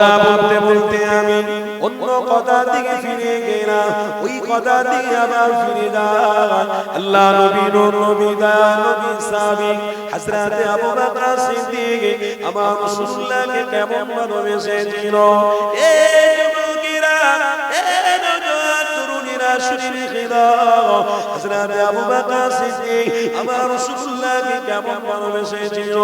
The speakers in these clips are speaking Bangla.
বলতে বলতে আমি অন্য কথার দিকে ফিরে গেলাম, ওই কথার দিকে আবার ফিরে যায়। আল্লাহ নবী নূর নবী দয়াল নবী সাহাবী হযরত আবু বকর সিদ্দিক আমার রাসূলুল্লাহকে কেমন ভালোবেসেছিল। এ যুবকেরা, এ নওজোয়ান তরুণীরা শুনে রেখো, হযরত আবু বকর সিদ্দিক আমার রাসূলুল্লাহকে কেমন ভালোবেসেছিল।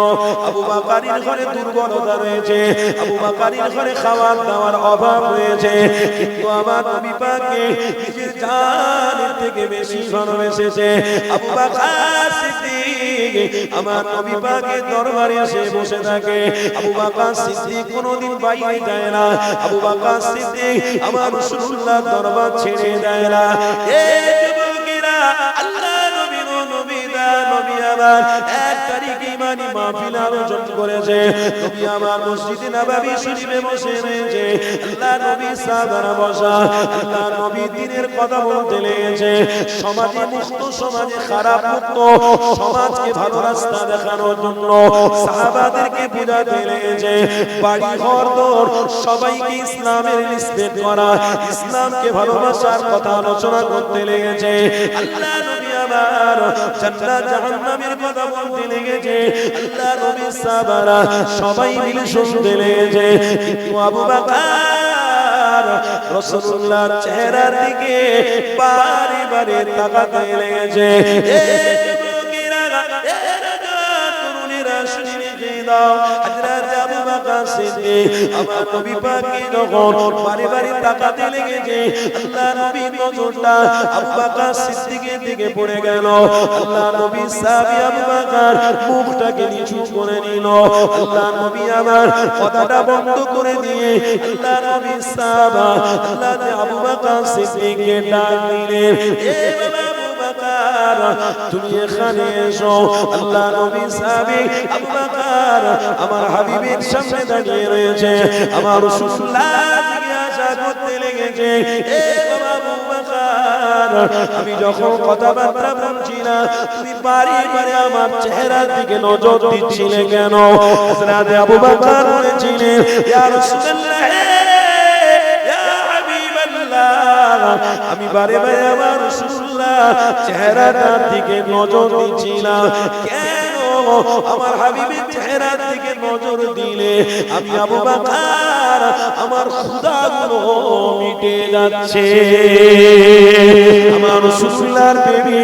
আবু বকরের ঘরে দুর্বলতা রয়েছে, আবু বকরের ঘরে খাওয়ার দাওয়ার অভাব রয়েছে, কিন্তু আমার নবী পাককে নিজের জানের থেকে বেশি ভালোবেসেছে। আবু বকর সিদ্দিক আমার নবী পাকের দরবারে এসে বসে থাকে। আবু বকর সিদ্দিক কোনোদিন বাইরে যায় না, আবু বকর সিদ্দিক আমার রাসূলুল্লাহর দরবার ছেড়ে যায় না। এই যুবকেরা, আল্লাহ নবী নবী দা নবী আমার 1 তারিখ ইমানি মাহফিল আয়োজন করেছে। নবী আমার মসজিদে নববী শরীফে বসে রয়েছে, আল্লাহ নবী সাহাবারা বসা, আল্লাহ নবী দ্বীনের কথা বলতে লেগেছে। সমাজে মুক্ত, সমাজে খারাপ মুক্ত, সমাজকে ভালো রাস্তা দেখানোর জন্য সাহাবাদেরকে বোঝাতে লেগেছে। বাড়ি ঘর দর সবাইকে ইসলামের নিস্পেদ করা, ইসলামকে ভালোবাসার কথা আলোচনা করতে লেগেছে। আল্লাহ নবী আমার জান্নাত জাহান্নামের কথা বলতে লেগেছে। আল্লাহ নবী সাহাবারা সবাই মিলে শুনতে লেগেছে। কিন্তু আবু বকর রাসূলুল্লাহর চেহারার দিকে বারে বারে তাকাতে লেগেছে। এ যুবকেরা, এ তরুণীরা শুনে দাও, হযরত আবু বকর সিদ্দিক আমার নবী পাককে যখন বারে বারে তাকাতে লেগেছে, আল্লাহ নবীর নজরটা আবু বকর সিদ্দিকের দিকে পড়ে গেল। আল্লাহ নবী সাহাবী আবু বকর মুখটাকে নিচু করে নিল। আল্লাহ নবী আমার কথাটা বন্ধ করে দিয়ে আল্লাহ নবী সাহাবা আল্লাহ আবু বকর সিদ্দিককে ডাক দিলেন, এ বাবা আবু বকর, তুমি এখানে এসো। আল্লাহ নবী সাহাবী আবু বকর আমার হাবিবের সামনে দাঁড়িয়ে রয়েছে, আমার রাসূলুল্লাহ জিজ্ঞাসা করতে লেগেছে, এ বাবা আবু বকর, আমি যখন কথাবার্তা বলছিলাম তুমি বারে বারে আমার চেহারার দিকে নজর দিচ্ছিলে কেন? হযরত আবু বকর বলেছিলেন, ইয়া রাসূলুল্লাহ, ইয়া হাবিবাল্লাহ, আমি বারে বারে আমার রাসূলুল্লাহ চেহারাটার দিকে নজর দিচ্ছিলাম। কেন আমার হাবিবের চেহারার দিকে নজর দিলে আমি আবু বকর আমার ক্ষুধাগুলো মিটে যাচ্ছে। আমার রাসূলুল্লাহর প্রেমে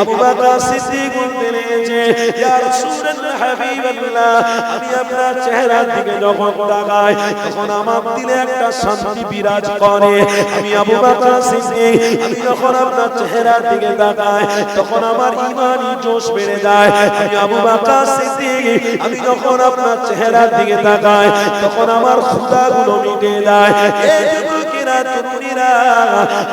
আবু বকর সিদ্দিক বলতে লেগেছে, ইয়া রাসূলুল্লাহ হাবিবাল্লাহ, আমি আপনার চেহারার দিকে যখন তাকাই তখন আমার দিলে একটা শান্তি বিরাজ করে। আমি আবু বকর সিদ্দিক, আমি যখন আপনার চেহারার দিকে তাকাই তখন আমার ঈমানি জোশ বেড়ে যায়। আমি আবু বকর সিদ্দিক, আমি যখন আপনার চেহারার দিকে তাকাই তখন আমার ক্ষুধাগুলো মিটে যায়। এই যুবকেরা, তরুণীরা,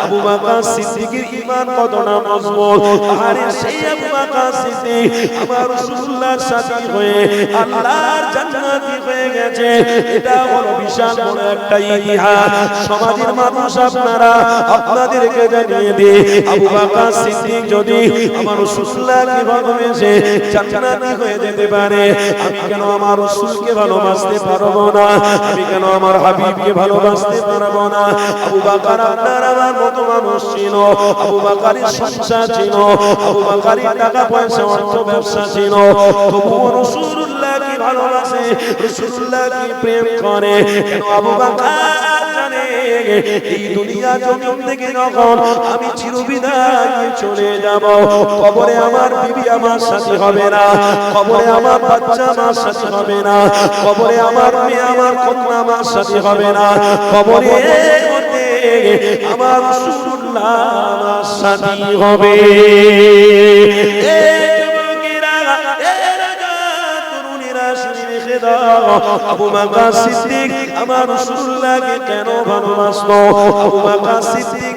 আবু বকর সিদ্দিকের ঈমান কতটা মজবুত। আরে সেই আবু বকর সিদ্দিক আমার রাসূলুল্লাহর সাথী হয়ে আল্লাহর জান্নাতি হয়ে গেছে। এটা হলো বিশাল বড় একটা ইতিহাস। সমাজের মানুষ আপনারা আপনাদেরকে জানিয়ে দিই, আবু বকর সিদ্দিক যদি আমার রাসূলুল্লাহকে ভালোবেসে জান্নাতি হয়ে যেতে পারে, আমি কেন আমার রাসূলকে ভালোবাসতে পারবো না? আমি কেন আমার হাবিবকে ভালোবাসতে পারবো না? আবু বকর আপনার আমার মতো মানুষ ছিল, আবু বকরের সংসার ছিল, আবু বকরের টাকা পয়সা অর্থ ব্যবসা ছিল, তবুও রাসূলুল্লাহকে ভালোবাসে, রাসূলুল্লাহকে প্রেম করে। কেন আবু বকর জানে এই দুনিয়া জমিন থেকে যখন আমি চিরবিদায় চলে যাব, কবরে আমার বিবি আমার সাথে হবে না, কবরে আমার বাচ্চা আমার সাথে হবে না, কবরে আমার মেয়ে আমার কন্যা আমার সাথে হবে না, কবরে আমার রাসূলুল্লাহ আমার সাথে হবে। আবু বকর সিদ্দিক আমার রাসূলুল্লাহকে কেন ভালোবাসলো? আবু বকর সিদ্দিক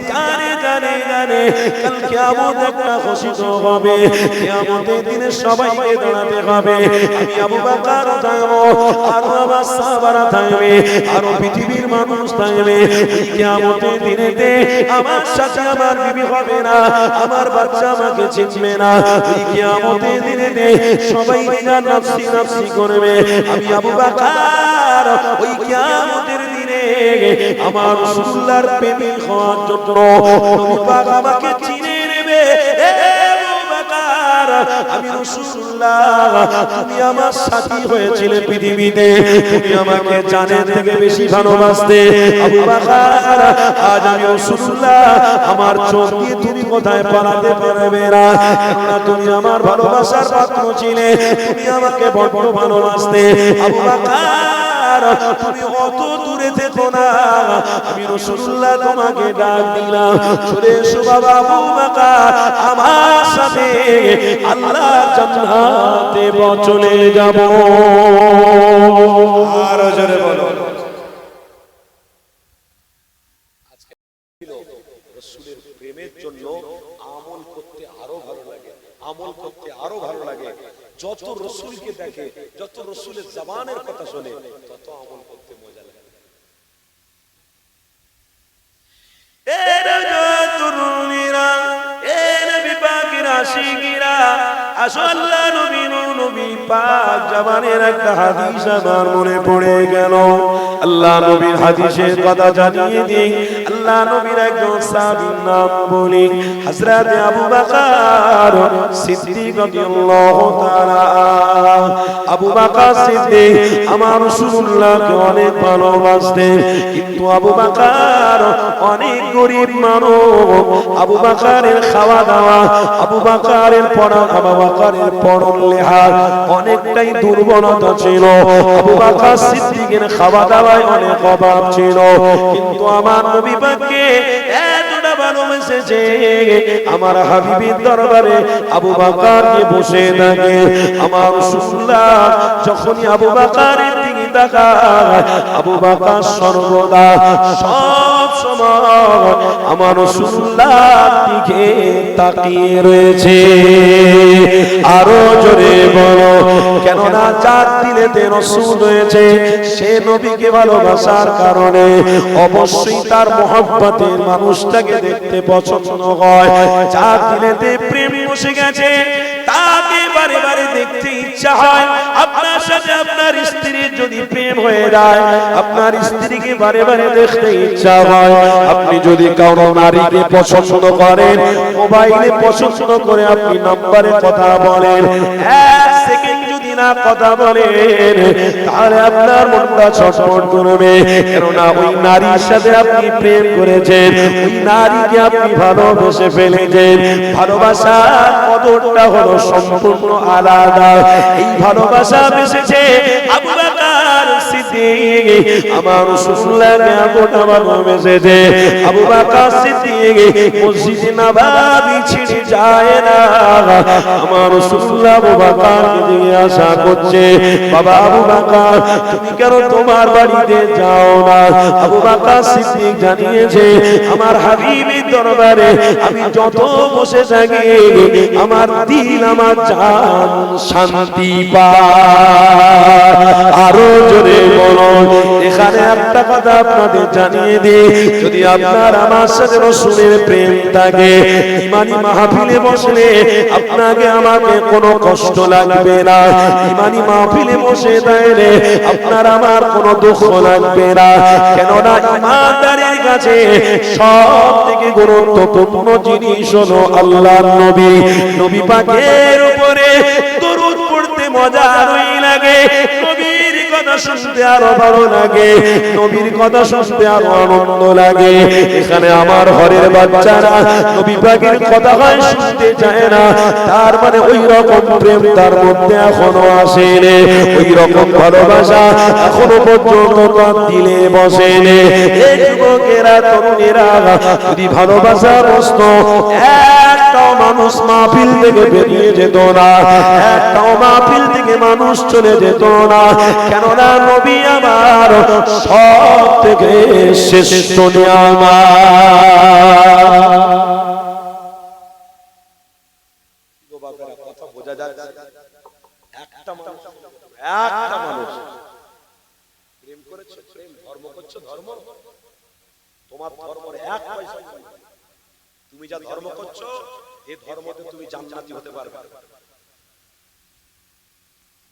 জানে কাল কিয়ামত একটা ঘোষিত হবে, কিয়ামতের দিনে সবাইকে দাঁড়াতে হবে। আমি আবু বকর থাকবো, আর আমার সাহাবারা থাকবে, আর পৃথিবীর মানুষ থাকবে। কিয়ামতের দিনেতে আমার সাথে আমার বিবি হবে না, আমার বাচ্চা আমাকে চিনবে না। কিয়ামতের দিনেতে সবাই নাফসি নাফসি করবে। আমি আবু বকর ওই কিয়ামতের দিন আমার রাসূলুল্লাহর প্রেমিক হওয়ার জন্য নবী পাক আমাকে চিনে নেবে। আমি রাসূলুল্লাহ, তুমি আমার সাথী হয়েছিলে পৃথিবীতে, তুমি আমাকে জানের থেকে বেশি ভালোবাসতে। আবু বকর, আজ আমি রাসূলুল্লাহ, আমার চোখ দিয়ে তুমি কোথায় পালাতে পারবে না, কেননা তুমি আমার ভালোবাসার পাত্র ছিলে, তুমি আমাকে বড় ভালোবাসতে। আবু বকর, তুমি অত দূরে থেকো না, আমি রাসূলুল্লাহ তোমাকে ডাক দিলাম, চলে এসো বাবা আবু বকর, আমার সাথে আল্লাহর জান্নাতে চলে যাব। আর জোরে বলো। আজকে রাসূলের প্রেমের জন্য আমল করতে আরো ভালো লাগে, আমল করতে আরো ভালো লাগে। যত রাসূলকে দেখে, যত রাসূলের জবানের কথা শুনে, তত আমল করতে মজা লাগে। এ রাজতুরুনিরা, এ নবী পাকের আশিকিরা, আসো আল্লাহ নবী পাক জবানের একটা হাদিস আমার মনে পড়ে গেল। আল্লাহ নবীর হাদিসের কথা জানিয়ে দিই। আল্লাহ নবীর একজন সাহাবীর নাম বলি, হযরত আবু বকর সিদ্দিক রাদিয়াল্লাহু তাআলা। আবু বকর সিদ্দিক আমার রাসূলুল্লাহকে অনেক ভালোবাসতেন, কিন্তু আবু বকর অনেক গরীব মানুষ। আবু বকরের খাওয়া দাওয়া, আবু বকরের পড়া, আবু বকরের পরন লেহাজ অনেকটাই দুর্বলতা ছিল। আবু বকর সিদ্দিকের খাওয়া দাওয়ায় অনেক অভাব ছিল, কিন্তু আমার নবী পাককে এতটা ভালোবেসেছে, আমার হাবিবের দরবারে আবু বকরকে বসে থাকে। আমার রাসূলুল্লাহ যখনই আবু বকরের দিকে তাকায়, আবু বকর সর্বদা সব সময় আমার রাসূলুল্লাহর দিকে তাকিয়ে রয়েছে। আরো জোরে বলো, কেননা যার দিলেতে রাসূল রয়েছে, সে নবীকে ভালোবাসার কারণে অবশ্যই তার মহব্বতের মানুষটাকে দেখতে পছন্দ হয়। যার দিলেতে প্রেম বসে গেছে, তাকে বারে বারে দেখতে ইচ্ছা হয়। আপনার সাথে আপনার স্ত্রীর যদি প্রেম হয়ে যায়, আপনার স্ত্রীকে বারে বারে দেখতে ইচ্ছা হয়। আপনি যদি কারো নারীকে পছন্দ করেন, মোবাইলে পছন্দ করে আপনি নম্বরে কথা বলেন, এক সেকেন্ড যদি না কথা বলেন, তাহলে আপনার মনটা ছটফট করবে, কেননা ওই নারীর সাথে আপনি প্রেম করেছেন, ওই নারীকে আপনি ভালোবেসে ফেলেছেন। ভালোবাসার কদরটা হলো সম্পূর্ণ আলাদা। এই ভালোবাসা বেসেছে আবু বকর সিদ্দিক, আমার রাসূলুল্লাহকে এতটা ভালোবেসেছে। আবু বকর সিদ্দিক মসজিদে নববী ছেড়ে যায় না। আমার রাসূলুল্লাহ আবু বকরকে জিজ্ঞাসা করছে, বাবা আবু বকর, তুমি কেন তোমার বাড়িতে যাও না? আবু বকর সিদ্দিক জানিয়েছে, আমার হাবিবের দরবারে আমি যত বসে থাকি, আমার দিল, আমার জান শান্তি পায়। আরো জোরে বলো। এখানে একটা কথা আপনাদের জানিয়ে দিই, যদি আপনার আমার সাথে রাসূলের প্রেম থাকে, ইমানি মাহফিলে বসলে আপনাকে আমাকে কোনো কষ্ট লাগবে না। ইমানি মাহফিলে বসে তাইলে আপনার আমার কোনো দুঃখ লাগবে না, কেননা ইমানদারের কাছে সব থেকে গুরুত্বপূর্ণ জিনিস হলো আল্লাহর নবী। নবী পাকের উপরে দরুদ পড়তে মজাই লাগে, নবীর কথা শুনতে আরো ভালো লাগে, নবীর কথা শুনতে আরো আনন্দ লাগে। এখানে আমার ঘরের বাচ্চারা নবী পাকের কথা হয় শুনতে চায় না, তার মানে ওই রকম প্রেম তার মধ্যে এখনো আসেনি, ওই রকম ভালোবাসা এখনো পর্যন্ত তার দিলে বসেনি। এই যুবকেরা, তরুণেরা, যদি ভালোবাসা বসত, একটাও মানুষ মাহফিল থেকে বেরিয়ে যেত না, একটাও মাহফিল থেকে মানুষ চলে যেত না, কেননা নবী আমার সব থেকে শ্রেষ্ঠ নিয়ামত। কথা বোঝা যাচ্ছে? একটা মানুষ প্রেম করেছে, প্রেম, ধর্ম করছে, ধর্ম, তোমার ধর্মের এক পয়সা নেই। তুমি যা ধর্ম করছো, এই ধর্মতে তুমি জান্নাতি হতে পারবে।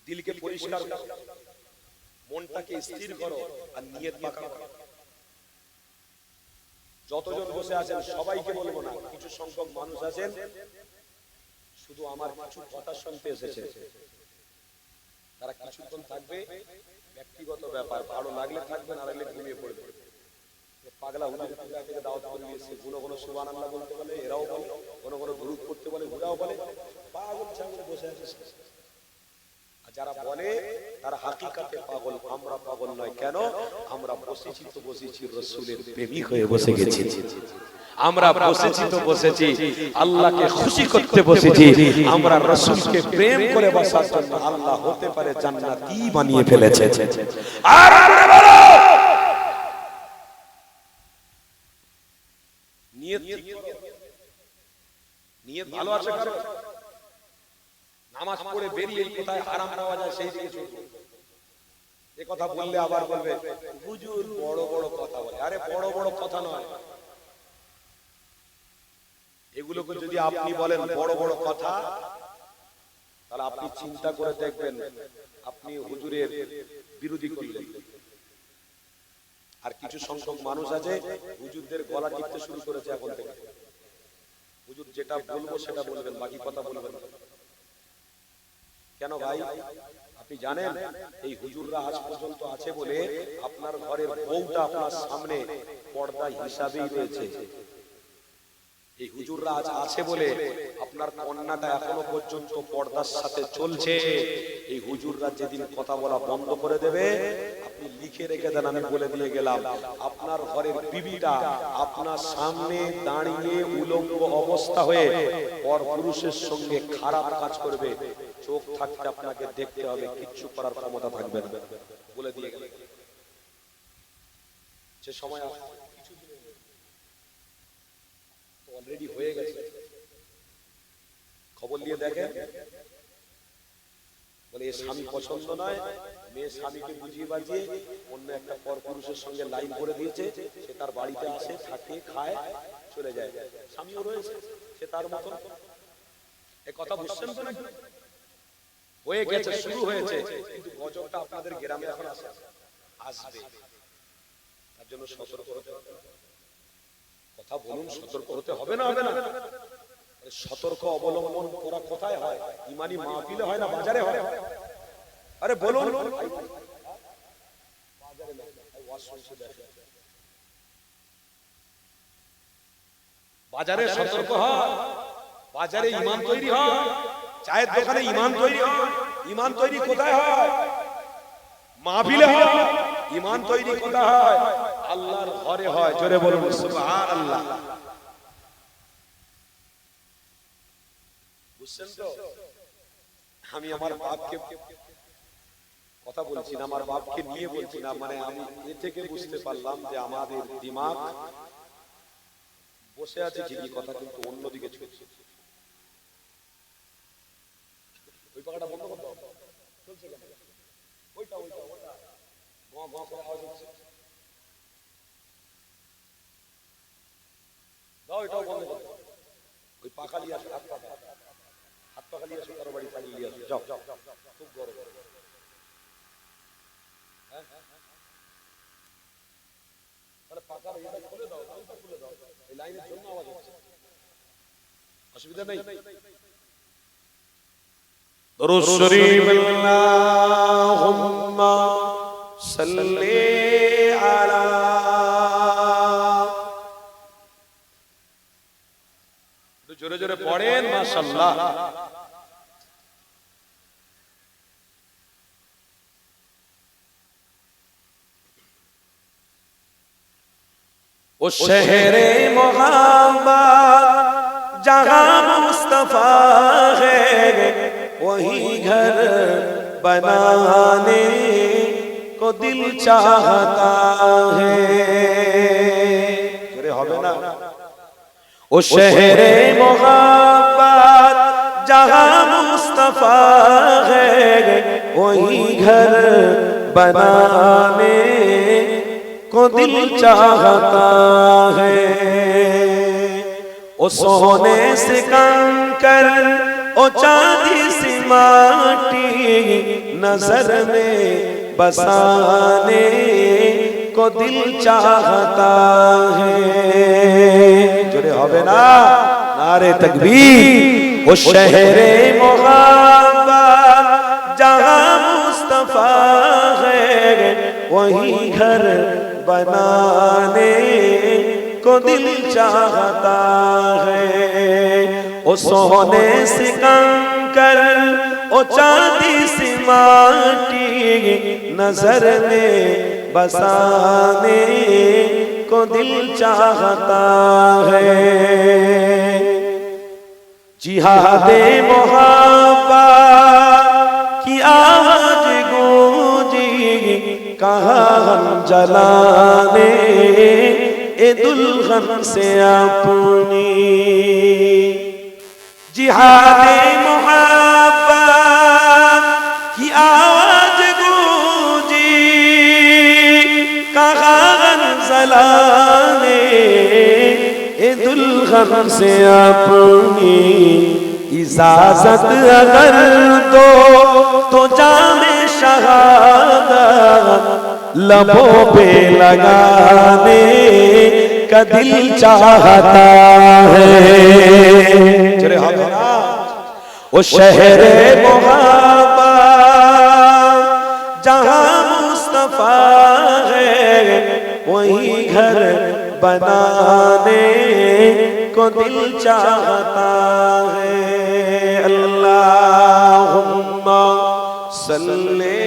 দিলকে পরিষ্কার করো, মনটাকে স্থির করো, আর নিয়ত পাকা করো। যতজন বসে আছেন সবাইকে বলবো না, কিছু সংখ্যক মানুষ আছেন শুধু আমার কিছু কথা শুনতে এসেছে, তারা কিছুক্ষণ থাকবে, ব্যক্তিগত ব্যাপার, ভালো লাগলে থাকবে, না লাগলে ঘুমিয়ে পড়বে। পাগলা হুজুর থেকে দাওয়াত করে নিয়েছে, কোনো সুবহানাল্লাহ বলতে বলে এরাও বলে, কোনো দুরূদ পড়তে বলে ওরাও বলে, পাগল ছাগল বসে আছে। আর যারা বলে তারা হাকিকাতে পাগল, আমরা পাগল নয়। কেন? আমরা বসেছি তো বসেছি রাসূলের প্রেমিক হয়ে বসে গেছি, আমরা বসেছি তো বসেছি আল্লাহকে খুশি করতে বসেছি, আমরা রাসূলকে প্রেম করে বসার জন্য আল্লাহ হতে পারে জান্নাতি বানিয়ে ফেলেছে। আর বলো নিয়ত ভালো আছে কারো? নামাজ পড়ে বেরিয়ে কোথায় হারাম পাওয়া যায় সেই দিকে চলবে। এ কথা বললে আবার বলবে হুজুর বড় বড় কথা বলে। আরে বড় বড় কথা নয়, এগুলোকে যদি আপনি বলেন বড় বড় কথা, তাহলে আপনি চিন্তা করে দেখবেন আপনি হুজুরের বিরোধী করলেন। আর কিছু সংখ্যক মানুষ আছে হুজুরদের গলা টিপতে শুরু করেছে এখন থেকে, হুজুর যেটা বলবো সেটা বলবেন, বাকি কথা বলবেন না। কেন ভাই? আপনি জানেন এই হুজুররা আজ পর্যন্ত আছে বলে আপনার ঘরের বউটা আপনার সামনে পর্দা হিসাবেই রয়েছে। এই হুজুররা আজ আছে বলে আপনার কন্যাটা এখনো পর্যন্ত পর্দার সাথে চলছে। এই হুজুররা যেদিন কথা বলা বন্ধ করে দেবে, আপনি লিখে রেখে দেন, আমি বলে দিয়ে গেলাম, আপনার ঘরের বিবিটা আপনার সামনে দাঁড়িয়ে উলঙ্গ অবস্থা হয়ে পর পুরুষের সঙ্গে খারাপ কাজ করবে। চোখ থাকতে আপনাকে দেখতে হবে, কিচ্ছু করার ক্ষমতা থাকবে না, বলে দিয়ে গেলাম। যে সময় অলরেডি হয়ে গেছে, খবর নিয়ে দেখেন, বলে এর স্বামী পছন্দ নয়, মেয়ে স্বামীকে বুঝিয়ে বাজিয়ে অন্য একটা পর পুরুষের সঙ্গে লাইন করে দিয়েছে। সে তার বাড়িতে আসে, থাকে, খায়, চলে যায়। স্বামীও রয়েছে, সে তার মতন। এ কথা বুঝছেন তো নাকি? হয়ে গেছে, শুরু হয়েছে, কিন্তু গজবটা আপনাদের গ্রামে এখন আসবে। তার জন্য সতর্ক হতে হবে। কথা বলুন, সতর্ক হতে হবে না? হবে না? সতর্ক অবলম্বন করা কোথায় হয়? ইমানি মাহফিলে হয় না বাজারে হয়? আরে বলুন, বাজারে সতর্ক হয়, বাজারে ইমান তৈরি হয়, চায়ের দোকানে ইমান তৈরি হয়। ইমান তৈরি কোথায় হয়? মাহফিলে হয়। ইমান তৈরি কোথায় হয়? আল্লাহর ঘরে হয়। জোরে বলুন সুবহানাল্লাহ। বুঝছেন তো? আমি আমার বাপকে কথা বলছি না, আমার বাপকে নিয়ে বলছি না, মানে আমি এ থেকে বুঝতে পারলাম যে আমাদের দিমাগ বসে আছে ঠিকই, কথা কিন্তু অন্যদিকে চলছে। ওই পাখাটা বন্ধ করতে হবে, চলছে কেন? ওইটা ওইটা ওইটা গোয়া গোয়া করে আওয়াজ হচ্ছে, দাও এটাও বন্ধ করতে। ওই পাখা নিয়ে আসো, হাত পাখা নিয়ে আসো, কারো বাড়ি থাকলে নিয়ে আসো, যাও, খুব গরম। তাহলে পাখার এটা খুলে দাও, ওইটা খুলে দাও, এই লাইনের জন্য আওয়াজ হচ্ছে, অসুবিধা নেই। দরুদ শরীফ আল্লাহুম্মা সাল্লি আলা, জোরে জোরে পড়েন মাশাআল্লাহ। ओ शहरे मोहब्बत जहां मुस्तफा है, वही घर बनाने को दिल चाहता है। जोरे होबे ना? ओ शहरे मोहब्बत जहां मुस्तफा है, वही घर बनाने को दिल चाहता है। ओ सोने से कंकर, ओ चांदी से माटी, नजर में बसाने को दिल चाहता है। जोरे होवे ना नारे तकबीर। वो शहरे मोहब्बत जहाँ मुस्तफा है वहीं घर बनाने को दिल चाहता है। ओ सोने से कंकर ओ चांदी से माटी नजर में बसाने को दिल चाहता है। जिहादे मोहब्बत की आवाज गूंजी कहाँ हम जलाने ए दुल्हन से अपनी। जिहादे मोहब्बत की आवाज गूंजी कहाँ हम जलाने ए दुल्हन से अपनी। इजाजत अगर दो तो जामे शहादत लबों पे लगाने का दिल चाहता है। चले हाँ ना वो शहरे मोहब्बत जहाँ मुस्तफा है वहीं घर बनाने को दिल चाहता है। अल्लाहुम्मा सल्ले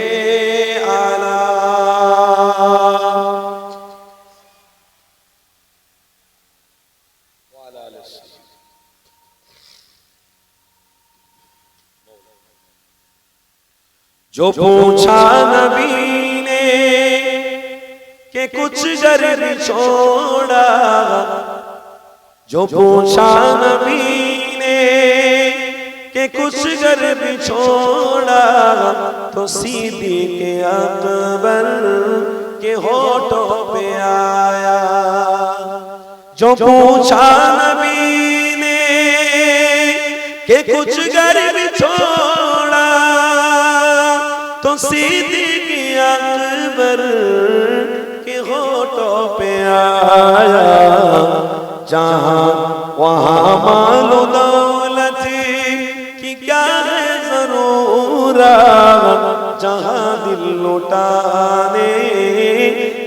अला जो पूछा नबी ने कि कुछ गर्व छोड़ा। जो पूछा नबी ने कि कुछ गर्व छोड़ा तो सीधी के अकबर के होठों पे आया। जो पूछा नबी ने कि कुछ गर्व छोड़ा तो सीधी के अकबर के होठों पे आया। जहाँ वहाँ मालो दौलत की क्या है जरूरत, जहाँ दिल लुटाने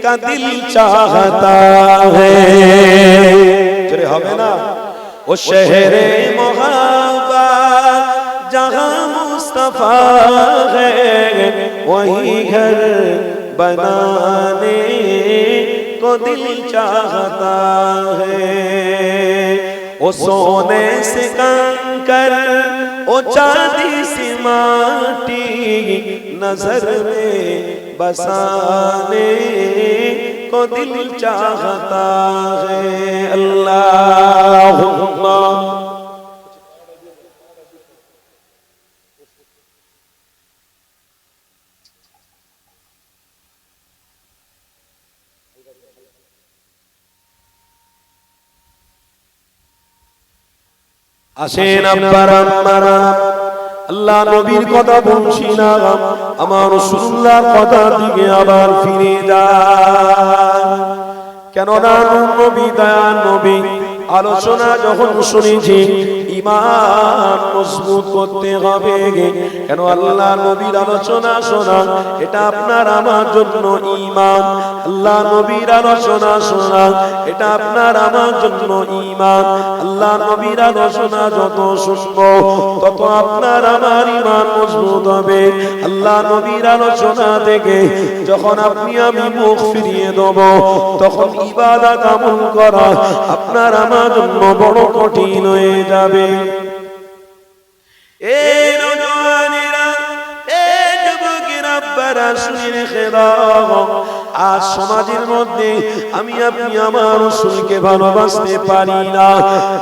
का दिल चाहता है। चले हमें ना वो शहरे मोहब्बत जहाँ मुस्तफा है वहीं घर बनाने को दिल चाहता है। ओ सोने से कंकर ओ चांदी से माटी नजर में बसाने को दिल चाहता है। अल्लाहुम्मा আসেন পরম্পরা আল্লাহ নবীর কথা বলছি না, আমার রাসূলুল্লাহর কথা দিকে আবার ফিরে যান। কেননা নবী দয়ার নবী আলোচনা যখন শুনেছি ঈমান মজবুত করতে হবে। কেন আল্লাহ নবীর আলোচনা শোনা এটা আপনার আমার জন্য ঈমান। আল্লাহ নবীর আলোচনা শোনা এটা আপনার আমার জন্য ঈমান। আল্লাহ নবীর আলোচনা যত শুনবো তত আপনার আমার ঈমান মজবুত হবে। আল্লাহ নবীর আলোচনা থেকে যখন আপনি আমি মুখ ফিরিয়ে দেব তখন ইবাদত আমল করা আপনার আমার জন্য বড় কঠিন হয়ে যাবে। এই নওজওয়ানেরা, এই যুবকেরা, আব্বারা শুনে রেখে দাও, আজ সমাজের মধ্যে আমি আপনি আমার রাসূলকে ভালোবাসতে পারি না।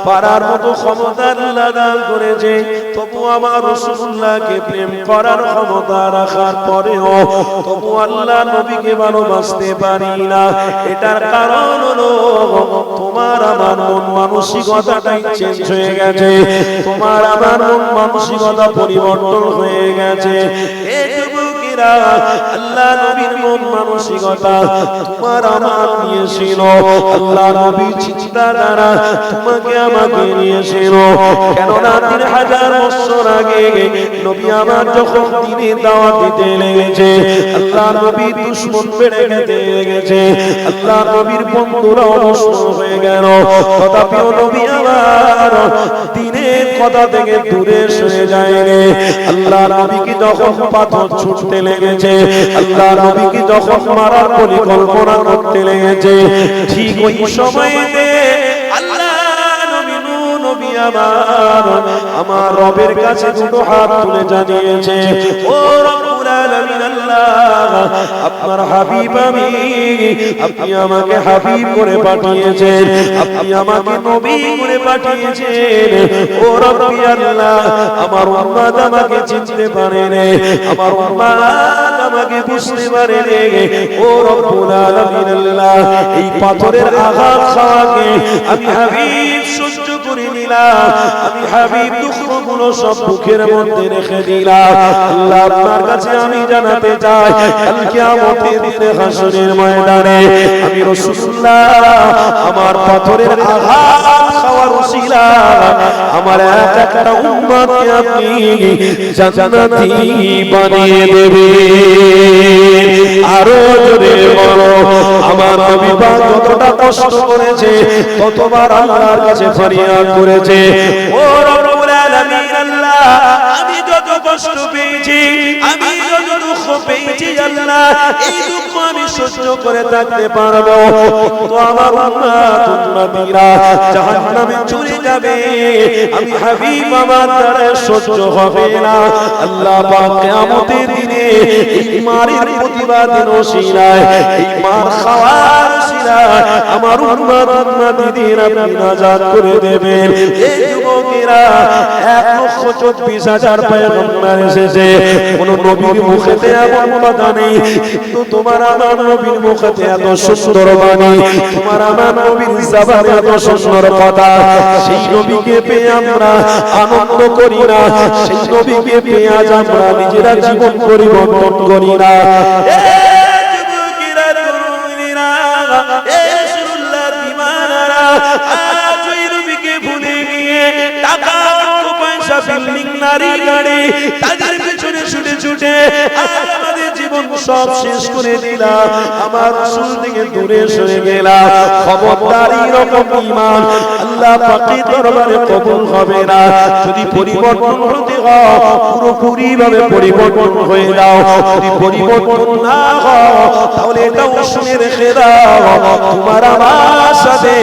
পারার মতো ক্ষমতা আল্লাহ দান করেছে, তবু আমার রাসূলুল্লাহকে প্রেম করার ক্ষমতা রাখার পরেও তবু আল্লাহ নবীকে ভালোবাসতে পারি না। এটার কারণ হলো তোমার আমার মন মানসিকতাটাই চেঞ্জ হয়ে গেছে, তোমার আমার মন মানসিকতা পরিবর্তন হয়ে গেছে। এই যুবকেরা যুবকেরা আল্লাহ নবীর মন মানসিকতা তোমার আমার নিয়েছিল আল্লাহ নবীর চিন্তা দ্বারা তোমাকে আমাকে নিয়েছিল কেননা 3000 বছর আগে নবী আমার যখন দ্বীনের দাওয়াত দিতে লেগেছে আল্লাহ নবীর দুশমন বেড়ে গেছে আল্লাহ নবীর বন্ধুরা অবশ্য হয়ে গেল তথাপিও নবী আমার দ্বীনের কথা থেকে দূরে সরে যায়নি আল্লাহ নবীকে যখন পাথর ছুটতে লেগেছে আল্লাহ নবীকে যখন মারার পরিকল্পনা করতে লেগেছে ঠিক ওই সময়তে আল্লাহ নবী আমার রবের কাছে দুটো হাত তুলে জানিয়েছে ও রব্বুল আলামিন আল্লাহ আপনার হাবিব আমি আপনি আমাকে হাবিব করে পাঠিয়েছেন আপনি আমাকে নবী করে পাঠিয়েছেন ও রব্বি আল্লাহ আমার উম্মত আমাকে চিনতে পারে না আমার উম্মত আমাকে বুঝতে পারে না ও রব্বুল আলামিন আল্লাহ এই পাথরের আঘাত খাওয়াকে আমি হাবিব সহ্য করে নিলাম আমি হাবিব দুঃখগুলো সব বুকের মধ্যে রেখে দিলাম আল্লাহ আপনার কাছে আমি জানাতে চাই কাল কিয়ামতের দিনে হাসরের ময়দানে আমি রাসূলুল্লাহ আমার পাথরের আঘাত খাওয়ার উসিলা আমার একটা উম্মতকে আপনি জান্নাতি বানিয়ে দেবেন আরো জোরে বলো আমার নবী পাক যতটা কষ্ট করেছে ততবার আল্লাহর কাছে ফরিয়াদ করেছে ও রব্বুল আলামিন আল্লাহ আমি যত কষ্ট পেয়েছি আমি যত দুঃখ পেয়েছি আল্লাহ এই দুঃখ আমি সহ্য করে থাকতে পারবো তো আমার উম্মতীরা জাহান্নামে চলে যাবে আমি হাবিব আমার দ্বারা সহ্য হবে না আল্লাহ পাক কিয়ামতের দিনে এই মারের প্রতিবাদের ওসিলায় এই মার খাওয়ার ওসিলায় আমার উম্মতীদের আপনি নাজাত করে দেবেন এই যুবকেরা 1,24,000 পয়গম্বর এসেছে কোন নবীর মুখেতে এমন কথা নেই কিন্তু তোমার আমার নবীর মুখেতে এত সুন্দর বাণী তোমার আমার নবীর জবানে এত সুন্দর কথা সেই নবীকে পেয়ে আমরা আনন্দ করি না সেই নবীকে পেয়ে আজ আমরা নিজেরা জীবন পরিবর্তন করি না যুবকেরা তরুণীরা রাসূলুল্লাহ দিওয়ানারা আজ ওই নবীকে ভুলে গিয়ে টাকা পয়সা বিল্ডিং নারী গাড়ি তাদের পিছনে ছুটে ছুটে আমাদের জীবন সব শেষ করে দিলাম আমার রাসূল থেকে দূরে সরে গেলাম খবরদার এরকম ঈমান আল্লাহ পাকের দরবারে কবুল হবে না যদি পরিবর্তন হতে হয় পুরোপুরি ভাবে পরিবর্তন হয়ে যাও যদি পরিবর্তন না হয় তাহলে এটাও শুনে রেখে দাও তোমার আমার সাথে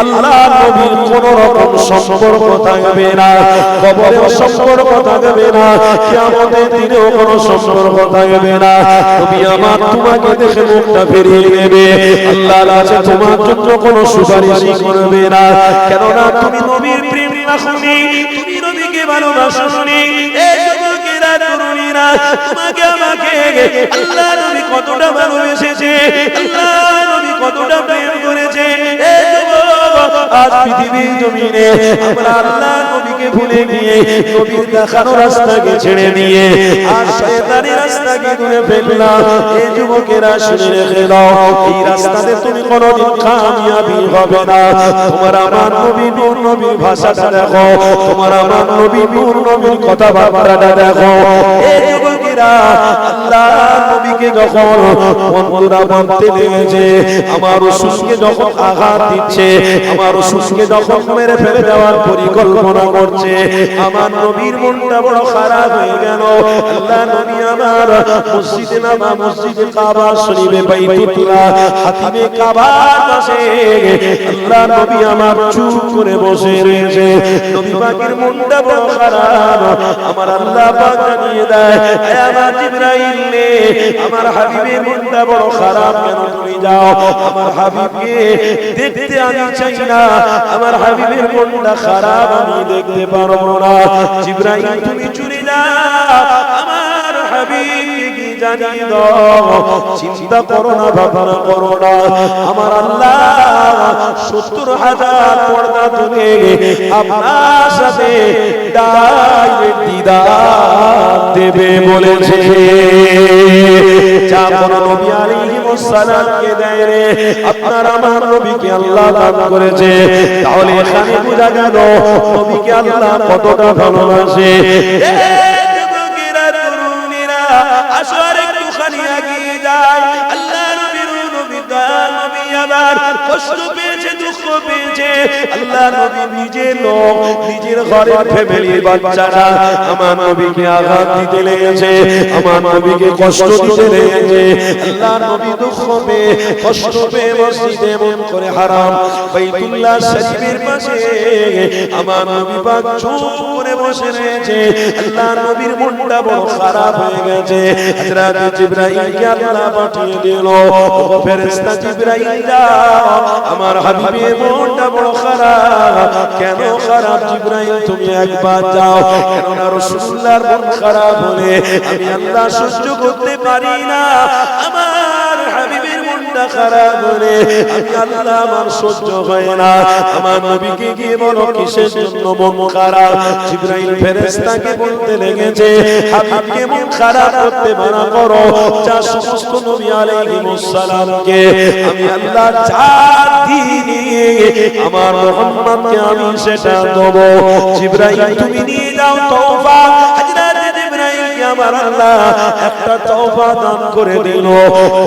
আল্লাহ নবীর কোন রকম সম্পর্ক থাকবে না কবরেও সম্পর্ক থাকবে না কিয়ামতের দিনেও কোনো সম্পর্ক থাকবে না নবী আমার তোমাকে দেখে মুখটা ফিরিয়ে নেবে আল্লাহর কাছে তোমার জন্য কোনো সুপারিশ করবে না কেননা তুমি নবীর প্রেম রাখনি তুমি নবীকে ভালোবাসনি এই যুবকেরা তরুণীরা তোমাকে আমাকে আল্লাহ নবী কতটা ভালোবেসেছে আল্লাহ নবী কতটা প্রেম করেছে এই যুবক আজ পৃথিবীর জমিনে আমরা আল্লাহ নবীকে ভুলে গিয়ে নবীর দেখানো রাস্তাকে ছেড়ে দিয়ে আর শয়তানি রাস্তাকে দূরে ফেললাম এই যুবকেরা শুনে রেখে দাও এই রাস্তাতে তুমি কোনোদিন কামিয়াবি হবে না তোমার আমার নবী নূর নবীর ভাষাটা দেখো তোমার আমার নবী নূর নবীর কথাবার্তাটা দেখো এই যুবকেরা আল্লাহ নবীকে যখন বন্ধুরা মানতে লেগেছে আমার রাসূলকে যখন আঘাত দিচ্ছে আমার রাসূলকে যখন মেরে ফেলে দেওয়ার পরিকল্পনা করছে আমার নবীর মনটা বড় খারাপ হয়ে গেল আল্লাহ নবী আমার মসজিদে নামা মসজিদে কাবা শরীফে বাইতুল্লাহ হাতিমে কাবার পাশে আল্লাহ নবী আমার চুপ করে বসে রয়েছে নবী পাকের মনটা বড় খারাপ আমার আল্লাহ পাক জানিয়ে দেয় হে আমার জিবরাইল নে আমার হাবিবের মনটা বড় খারাপ কেন তুমি যাও আমার হাবিবকে দেখতে আমি চাই না আমার হাবিবের মনটা খারাপ আমি দেখতে পারবো না জিবরাইল তুমি চলে যাও আমার হাবিবকে জানিয়ে দাও চিন্তা করো না ভাবনা করো না আমার আল্লাহ 70,000 পর্দা তুলে আপনার সাথে ডাইরেক্ট দিদার দেবে বলেছে। যা বড় নবী আলাইহিস সালামকে দেয় রে, আপনার আমার নবীকে আল্লাহ দান করেছে। তাহলে এখানে বোঝা গেল নবীকে আল্লাহ কতটা ভালোবাসে। যুবকেরা তরুণীরা আসো আরেকটুখানি এগিয়ে যায়। আল্লাহ নবীর নবী দয়ার নবী আবার কষ্ট পেয়েছে, দুঃখ পেয়েছে। আল্লাহ নবী নিজের লোক, নিজের ঘরের ফ্যামিলির বাচ্চারা আমার নবীকে আঘাত দিতে লেগেছে, আমার নবীকে কষ্ট দিতে লেগেছে। আল্লাহ নবী দুঃখ পেয়ে কষ্ট পেয়ে মসজিদে মন করে হারাম বাইতুল্লাহ শরীফের পাশে আমার নবী পাক চুপ করে বসে রয়েছে। আল্লাহ নবীর মনটা বড় খারাপ হয়ে গেছে। হযরত জিবরাইলকে আল্লাহ পাঠিয়ে দিল, ও ফেরেশতা জিবরাইল যাও, আমার হাবিবের মনটা বড় খারাপ। কেন খারাপ জিবরাইল? তুমি একবার যাও, কেননা রাসূলুল্লাহর মন খারাপ হলে আমি আল্লাহ সহ্য করতে পারি না। আমার হাবিবের মনটা খারাপ হলে আমি আল্লাহ আমার সহ্য হয় না। আমার নবীকে গিয়ে বলো কিসের জন্য মন খারাপ। জিবরাইল ফেরেশতাকে বলতে লেগেছে, হাবিবকে মন খারাপ করতে মানা করো। যা সমস্ত নবী আলাইহিস সালামকে আমি আল্লাহ যা দিয়ে আমার মুহাম্মদকে আমি সেটা দেব। জিবরাইল তুমি নিয়ে যাও তওবা। হযরত জিবরাইলকে আমার আল্লাহ একটা তওবা দান করে দিল।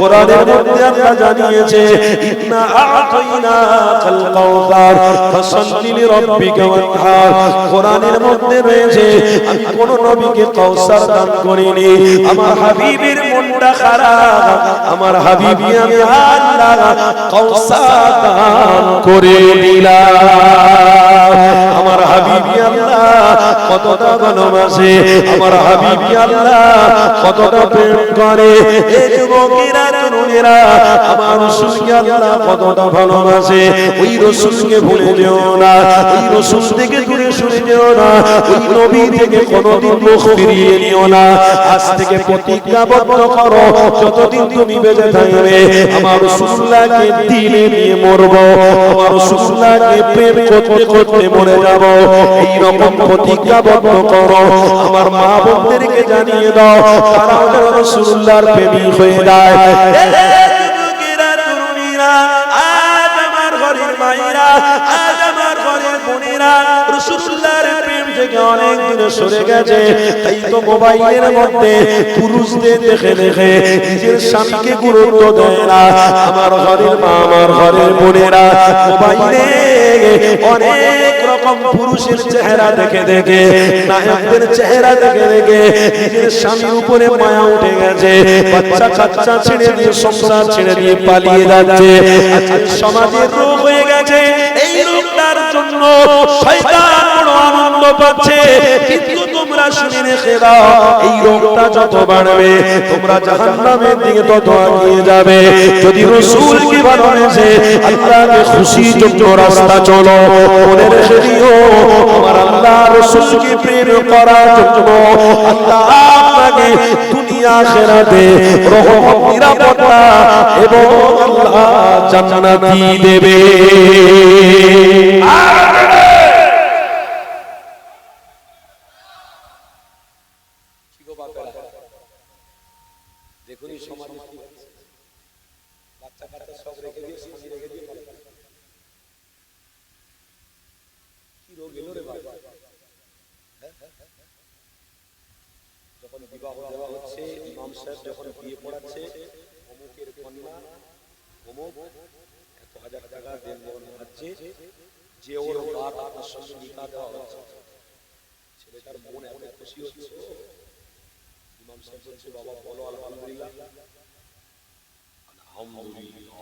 কোরআনের মধ্যে আল্লাহ জানিয়েছে, ইন্না আ'তাইনাকাল কাউসার ফাসাল্লি লিরাব্বিকা ওয়ানহার। কোরআনের মধ্যে রয়েছে আমি কোন নবীকে কাউসার দান করিনি। আমার হাবিবের মনটা খারাপ, আমার হাবিবই আমি আল্লাহ কাউসার দান করে দিলাম। আমার হাবিবই আল্লাহ কতটা ভালোবাসে, আমার হাবিবই আল্লাহ কতটা প্রেম করে। এই যুবকেরা তরুণেরা আমার রাসূলকে আল্লাহ কতটা ভালোবাসে। ওই রাসূলকে ভুলে যেও না, ওই রাসূল থেকে দূরে সরে যেও না, ওই নবী থেকে কোনোদিন মুখ ফিরিয়ে নিও না। আজ থেকে প্রতিজ্ঞাবদ্ধ করো, যতদিন তুমি বেঁচে থাকবে আমার রাসূলুল্লাহকে দিলে নিয়ে মরবো, আমার রাসূলুল্লাহকে প্রেম করতে করতে মরে যাব। এই রকম প্রতিজ্ঞাবদ্ধ করো। আমার মা বোনদেরকে জানিয়ে দাও, তারা যেন রাসূলুল্লাহর প্রেমিক হয়ে যায়। যুবকেরা তরুণীরা, আজ আমার ঘরের মায়েরা, আজ আমার ঘরের বোনেরা রাসূলুল্লাহর প্রেম থেকে অনেক দূরে সরে গেছে। তাই তো মোবাইলের মধ্যে পুরুষদের দেখে দেখে নিজের স্বামীকে গুরুত্ব দেয় না। আমার ঘরের মা, আমার ঘরের বোনেরা মোবাইলে অনেক রকম পুরুষের চেহারা দেখে দেখে, নায়কদের চেহারা দেখে দেখে নিজের স্বামীর উপরে মায়া উঠে গেছে। বাচ্চা কাচ্চা ছেড়ে দিয়ে, সংসার ছেড়ে দিয়ে পালিয়ে যাচ্ছে। আজকে সমাজের রোগ হয়ে গেছে। এই রোগটার জন্য শয়তান বড় আনন্দ পাচ্ছে। কিন্তু তোমরা শুনে রেখে দাও, এই রোগটা যত বাড়বে তোমরা জাহান্নামের দিকে তত এগিয়ে যাবে। যদি রাসূলকে ভালোবেসে আল্লাহকে খুশির জন্য রাস্তা চলো, মনে রেখে দিও আমার আল্লাহ রাসূলকে প্রেম করার জন্য আল্লাহ আপনাকে দুনিয়া আখিরাতে রহমত, নিরাপত্তা এবং আল্লাহ জান্নাতি দেবে। দেখুন এই সমাজে কি হচ্ছে, বাচ্চা কাচ্চা সব রেখে দিয়ে, স্বামী রেখে দিয়ে কি রোগ এলো রে বাবা। যখন বিবাহ দেওয়া হচ্ছে, ইমাম সাহেব যখন বিয়ে পড়াচ্ছে, অমুকের কন্যা অমুক এত হাজার টাকা দেন হচ্ছে, যে ওর বাপ আপনার সঙ্গে নিকাহ দেওয়া হচ্ছে, ছেলেটার মন এত খুশি হচ্ছে। ইমাম সাহেব বলছে, বাবা বলো আলহামদুলিল্লাহ। আলহামদুলিল্লাহ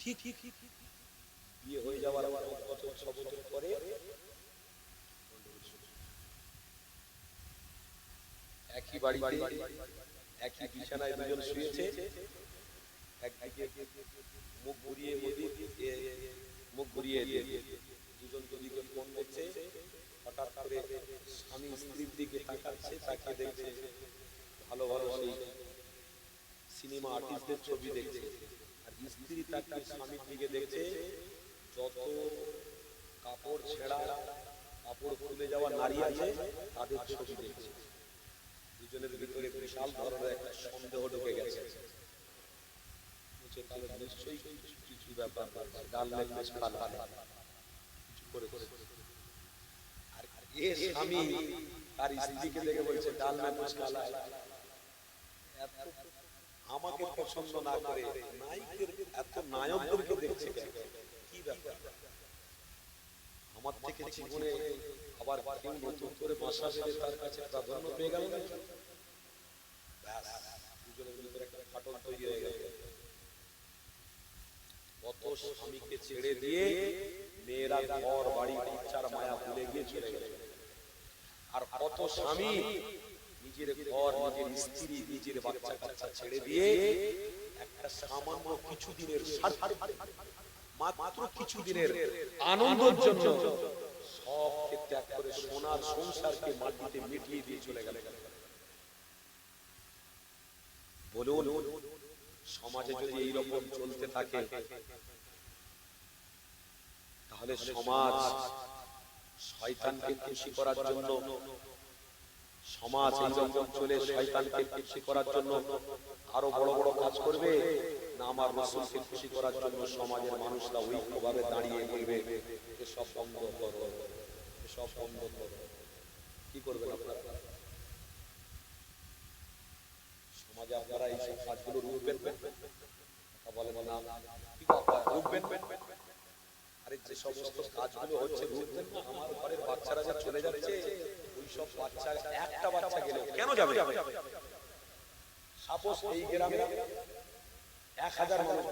ঠিক বিয়ে হয়ে যাওয়ার 5 বছর 6 বছর পরে একই বাড়িতে একই বিছানায় দুজন শুয়েছে, একদিকে মুখ ঘুরিয়ে দুজন দুদিকে ফোন দেখছে। হঠাৎ করে স্বামী স্ত্রীর দিকে তাকাচ্ছে, তাকিয়ে দেখছে ভালো ভালো সেই আর্টিস্টদের ছবি দেখছে, আর স্ত্রী তার স্বামীর দিকে দেখছে, যত কাপড় ছেঁড়া কাপড় খুলে যাওয়া নারী আছে তাদের ছবি দেখছে। দুজনের ভিতরে বিশাল ধরনের একটা সন্দেহ ঢুকে গেছে। তাহলে নিশ্চয়ই কিছু ব্যাপার ডাল নেকলেস খালা কিছু করে করে। আর এ স্বামী তার স্ত্রীকে দেখে বলছে ডাল নেকলেস খালা, আমাকে পছন্দ না করে নায়কের এত নায়কদেরকে দেখছে কি ব্যাপার? আমার থেকে জীবনে আবার কেউ নতুন করে বাসা বেঁধে তার কাছে প্রাধান্য পেয়ে গেল না, দুজনের ভিতরে একটা ফাটল তৈরি হয়ে গেল। কত স্বামীকে ছেড়ে দিয়ে মেয়েরা ঘর বাড়ি বাচ্চার মায়া ভুলে গিয়ে চলে গেল, আর কত স্বামী নিজের ঘর নিজের স্ত্রী নিজের বাচ্চা কাচ্চা ছেড়ে দিয়ে একটা সামান্য কিছু দিনের মাত্র কিছু দিনের আনন্দের জন্য সবকে ত্যাগ করে সোনার সংসারকে মাটিতে মিটিয়ে দিয়ে চলে গেল। বলুন সমাজে যদি এইরকম চলতে থাকে তাহলে সমাজ শয়তানকে খুশি করার জন্য, সমাজ এইরকম চলে শয়তানকে খুশি করার জন্য আরো বড় বড় কাজ করবে, না আমার রাসূলকে খুশি করার জন্য সমাজের মানুষরা ঐক্যভাবে দাঁড়িয়ে বলবে এসব বন্ধ করো, এসব বন্ধ করো? কি করবেন আপনারা? সমাজে আপনারা এইসব কাজগুলো রুখবেন? বলেন না কি রুখবেন? আরে যে সমস্ত কাজগুলো হচ্ছে রুখবেন না। আমার ঘরের বাচ্চারা যা চলে যাচ্ছে, ওই সব বাচ্চা একটা বাচ্চা গেলে কেন যাবে? সাপোজ এই গ্রামে 1000 মানুষ,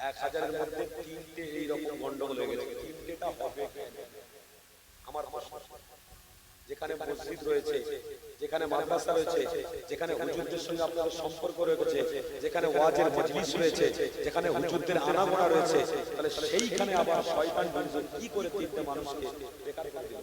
1000-এর মধ্যে 3টে এইরকম গন্ডগোল হয়ে গেছে। 3টেটা হবে আমার যেখানে মসজিদ রয়েছে, যেখানে মাদ্রাসা রয়েছে, যেখানে হুজুরদের সঙ্গে আপনাদের সম্পর্ক রয়েছে, যেখানে ওয়াজের মজলিস রয়েছে, যেখানে হুজুরদের আনাগোনা রয়েছে, তাহলে সেইখানে আবার শয়তান কি করে 3টে মানুষকে বেকার করে দিল?